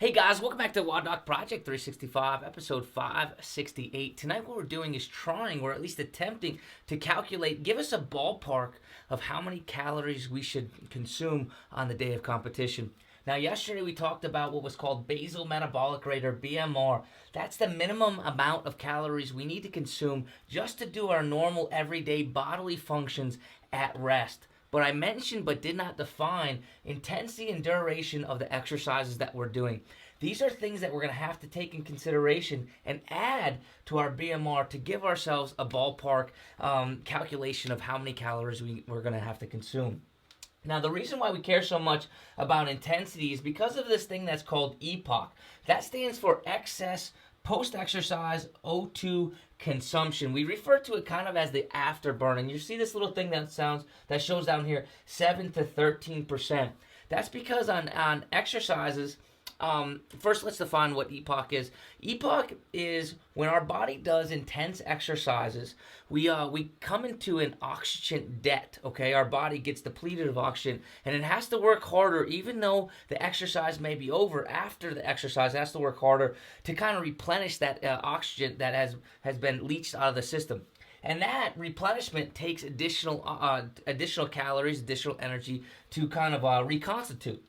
Hey guys, welcome back to WODdoc Project 365, episode 568. Tonight what we're doing is trying, or at least attempting, to calculate, give us a ballpark of how many calories we should consume on the day of competition. Now yesterday we talked about what was called basal metabolic rate, or BMR. That's the minimum amount of calories we need to consume just to do our normal everyday bodily functions at rest. But I mentioned but did not define intensity and duration of the exercises that we're doing. These are things that we're going to have to take in consideration and add to our BMR to give ourselves a ballpark calculation of how many calories we're going to have to consume. Now, the reason why we care so much about intensity is because of this thing that's called EPOC. That stands for excess post-exercise O2 consumption. We refer to it kind of as the afterburn. And you see this little thing that shows down here, 7 to 13%. That's because on exercises, first let's define what EPOC is. EPOC is when our body does intense exercises, we come into an oxygen debt, okay? Our body gets depleted of oxygen, and it has to work harder, even though the exercise may be over. After the exercise, it has to work harder to kind of replenish that oxygen that has been leached out of the system. And that replenishment takes additional calories, additional energy to kind of reconstitute.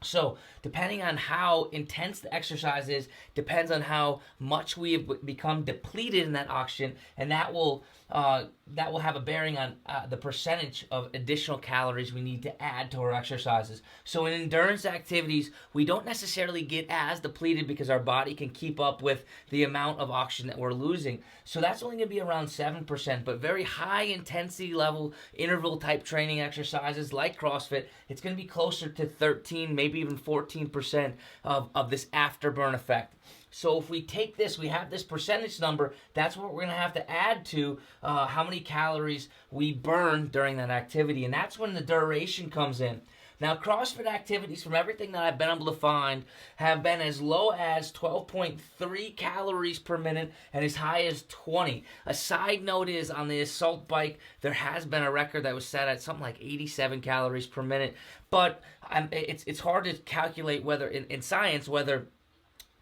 So, depending on how intense the exercise is, depends on how much we have become depleted in that oxygen, and that will have a bearing on the percentage of additional calories we need to add to our exercises. So, in endurance activities, we don't necessarily get as depleted because our body can keep up with the amount of oxygen that we're losing. So, that's only going to be around 7%, but very high intensity level interval type training exercises like CrossFit, it's going to be closer to 13, maybe even 14% of this afterburn effect. So if we take this, we have this percentage number, that's what we're going to have to add to how many calories we burn during that activity. And that's when the duration comes in. Now, CrossFit activities, from everything that I've been able to find, have been as low as 12.3 calories per minute and as high as 20. A side note is, on the assault bike, there has been a record that was set at something like 87 calories per minute. But it's hard to calculate whether, in science, whether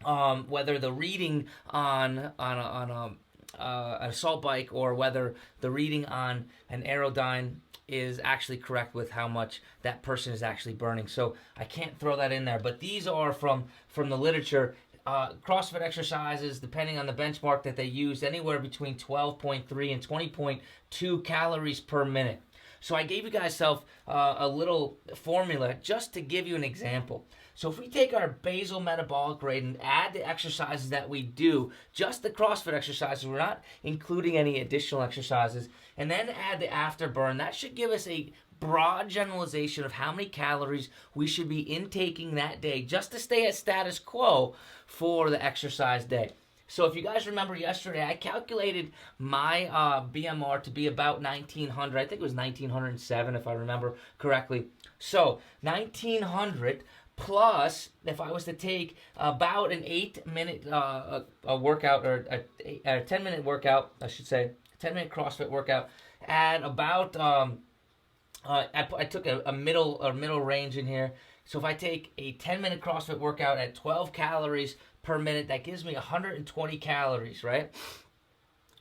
the reading on an assault bike or whether the reading on an Aerodyne is actually correct with how much that person is actually burning. So I can't throw that in there. But these are from the literature. CrossFit exercises, depending on the benchmark that they use, anywhere between 12.3 and 20.2 calories per minute. So I gave you guys a little formula just to give you an example. So if we take our basal metabolic rate and add the exercises that we do, just the CrossFit exercises, we're not including any additional exercises, and then add the afterburn, that should give us a broad generalization of how many calories we should be intaking that day just to stay at status quo for the exercise day. So if you guys remember yesterday, I calculated my BMR to be about 1900. I think it was 1907 if I remember correctly. So 1900 plus, if I was to take about an 8-minute workout, or a 10-minute workout, I should say, 10-minute CrossFit workout, at about, I took a middle range in here. So if I take a 10-minute CrossFit workout at 12 calories per minute, that gives me 120 calories, right?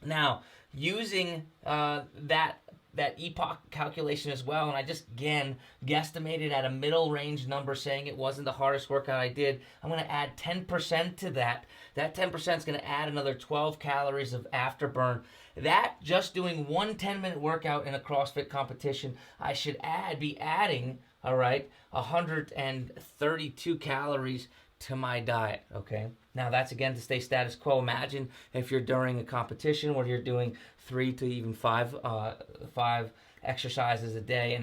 Now, using that EPOC calculation as well, and I just, again, guesstimated at a middle range number, saying it wasn't the hardest workout I did. I'm going to add 10% to that. That 10% is going to add another 12 calories of afterburn. That, just doing one 10-minute workout in a CrossFit competition, I should be adding, all right, 132 calories to my diet, okay? Now, that's, again, to stay status quo. Imagine if you're during a competition where you're doing 3 to even 5 exercises a day,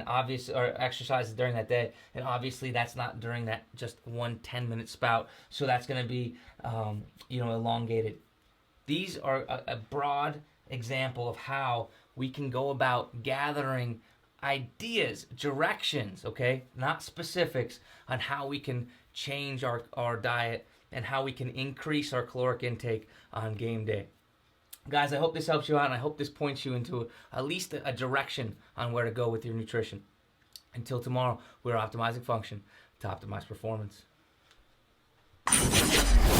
or exercises during that day, and obviously that's not during that just one 10-minute spout, so that's going to be, elongated. These are a broad example of how we can go about gathering ideas, directions, okay, not specifics, on how we can change our diet and how we can increase our caloric intake on game day. Guys, I hope this helps you out, and I hope this points you into at least a direction on where to go with your nutrition. Until tomorrow, we're optimizing function to optimize performance. you.